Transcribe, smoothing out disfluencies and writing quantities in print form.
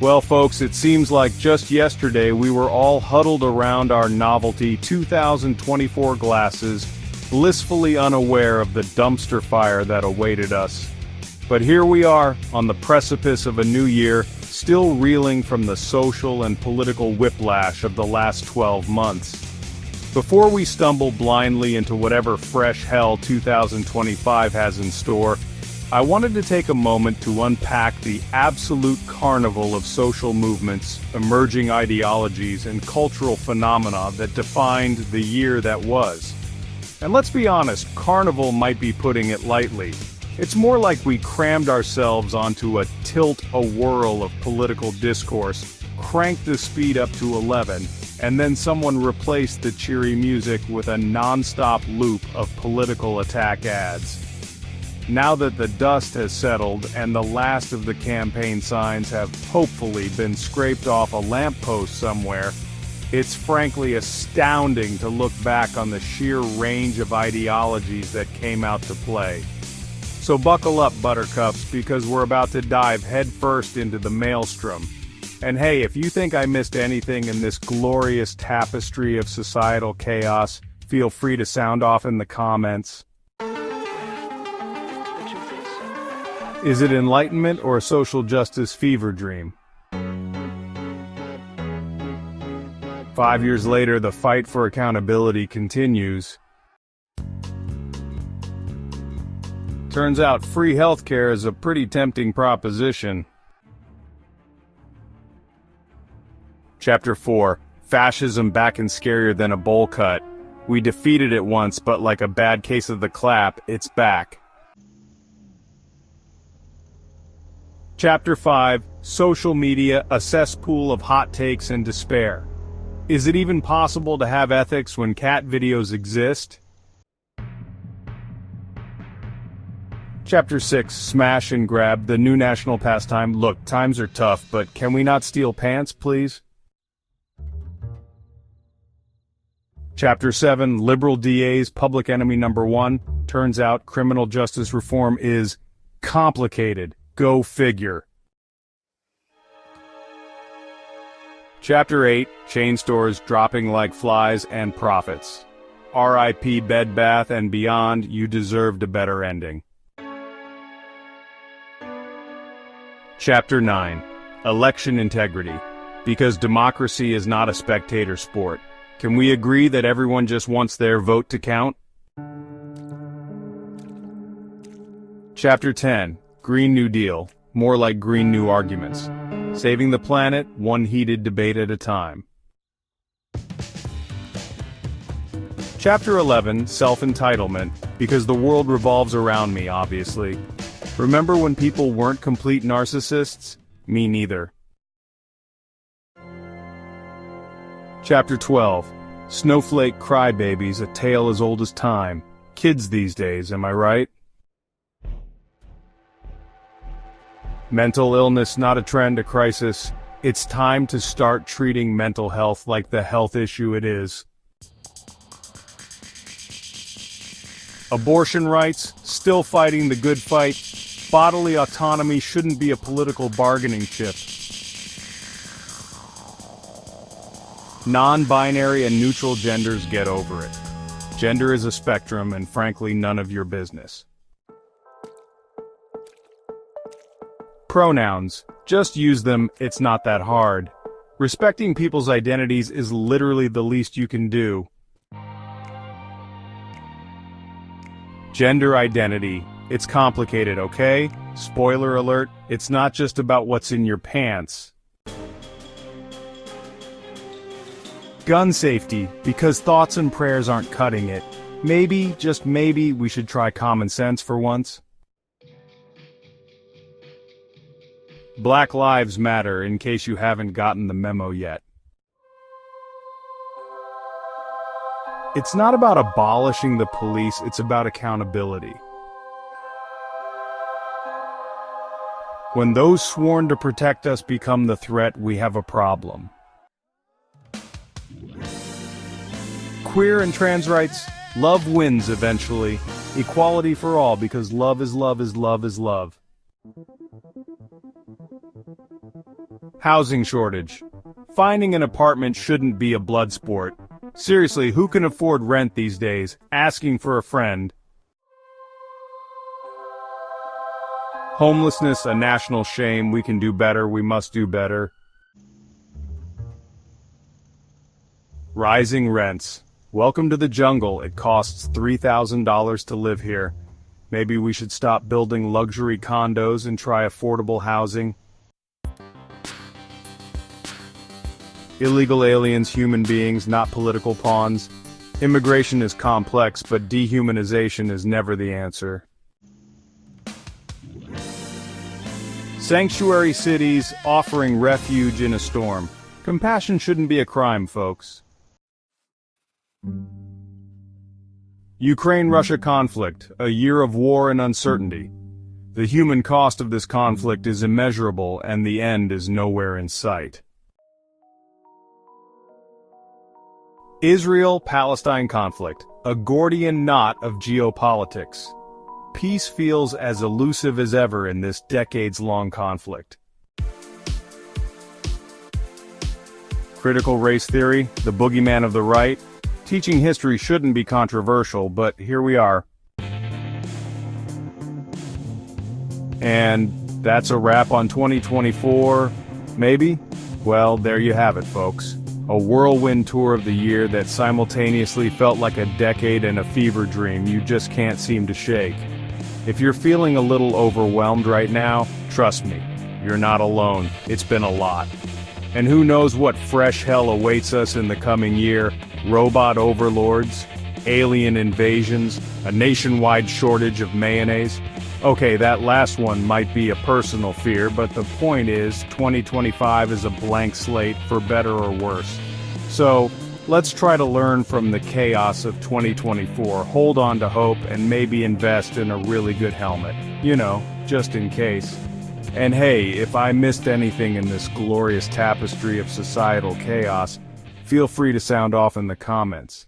Well, folks, it seems like just yesterday we were all huddled around our novelty 2024 glasses, blissfully unaware of the dumpster fire that awaited us. But here we are, on the precipice of a new year, still reeling from the social and political whiplash of the last 12 months. Before we stumble blindly into whatever fresh hell 2025 has in store, I wanted to take a moment to unpack the absolute carnival of social movements, emerging ideologies, and cultural phenomena that defined the year that was. And let's be honest, carnival might be putting it lightly. It's more like we crammed ourselves onto a tilt-a-whirl of political discourse, cranked the speed up to 11, and then someone replaced the cheery music with a non-stop loop of political attack ads. Now that the dust has settled and the last of the campaign signs have hopefully been scraped off a lamppost somewhere, it's frankly astounding to look back on the sheer range of ideologies that came out to play. So buckle up, buttercups, because we're about to dive headfirst into the maelstrom. And hey, if you think I missed anything in this glorious tapestry of societal chaos, feel free to sound off in the comments. Is it enlightenment or a social justice fever dream? 5 years later, the fight for accountability continues. Turns out free healthcare is a pretty tempting proposition. Chapter 4. Fascism back and scarier than a bowl cut. We defeated it once, but like a bad case of the clap, it's back. Chapter 5. Social media, a cesspool of hot takes and despair. Is it even possible to have ethics when cat videos exist? Chapter 6. Smash and grab, the new national pastime. Look, times are tough, but can we not steal pants, please? Chapter 7. Liberal DAs, public enemy number 1. Turns out criminal justice reform is complicated. Go figure. Chapter 8. Chain stores dropping like flies and profits. R.I.P. Bed Bath & Beyond, you deserved a better ending. Chapter 9. Election integrity. Because democracy is not a spectator sport. Can we agree that everyone just wants their vote to count? Chapter 10. Green New Deal. More like Green New Arguments. Saving the planet, one heated debate at a time. Chapter 11. Self-entitlement. Because the world revolves around me, obviously. Remember when people weren't complete narcissists? Me neither. Chapter 12. Snowflake crybabies, a tale as old as time. Kids these days, am I right? Mental illness, not a trend, a crisis. It's time to start treating mental health like the health issue it is. Abortion rights, still fighting the good fight. Bodily autonomy shouldn't be a political bargaining chip. Non-binary and neutral genders, get over it. Gender is a spectrum, and frankly, none of your business. Pronouns. Just use them, it's not that hard. Respecting people's identities is literally the least you can do. Gender identity. It's complicated, okay? Spoiler alert, it's not just about what's in your pants. Gun safety. Because thoughts and prayers aren't cutting it. Maybe, just maybe, we should try common sense for once. Black Lives Matter, in case you haven't gotten the memo yet. It's not about abolishing the police, it's about accountability. When those sworn to protect us become the threat, we have a problem. Queer and trans rights, love wins eventually. Equality for all, because love is love is love is love. Housing shortage. Finding an apartment shouldn't be a blood sport. Seriously, who can afford rent these days? Asking for a friend. Homelessness, a national shame. We can do better. We must do better. Rising rents. Welcome to the jungle. It costs $3,000 to live here. Maybe we should stop building luxury condos and try affordable housing. Illegal aliens, human beings, not political pawns. Immigration is complex, but dehumanization is never the answer. Sanctuary cities offering refuge in a storm. Compassion shouldn't be a crime, folks. Ukraine-Russia conflict, a year of war and uncertainty. The human cost of this conflict is immeasurable, and the end is nowhere in sight. Israel-Palestine conflict, a Gordian knot of geopolitics. Peace feels as elusive as ever in this decades-long conflict. Critical race theory, the boogeyman of the right. Teaching history shouldn't be controversial, but here we are. And that's a wrap on 2024, maybe? Well, there you have it, folks. A whirlwind tour of the year that simultaneously felt like a decade and a fever dream you just can't seem to shake. If you're feeling a little overwhelmed right now, trust me, you're not alone. It's been a lot. And who knows what fresh hell awaits us in the coming year? Robot overlords, alien invasions, a nationwide shortage of mayonnaise. Okay, that last one might be a personal fear, but the point is, 2025 is a blank slate for better or worse. So, let's try to learn from the chaos of 2024, hold on to hope, and maybe invest in a really good helmet. You know, just in case. And hey, if I missed anything in this glorious tapestry of societal chaos, feel free to sound off in the comments.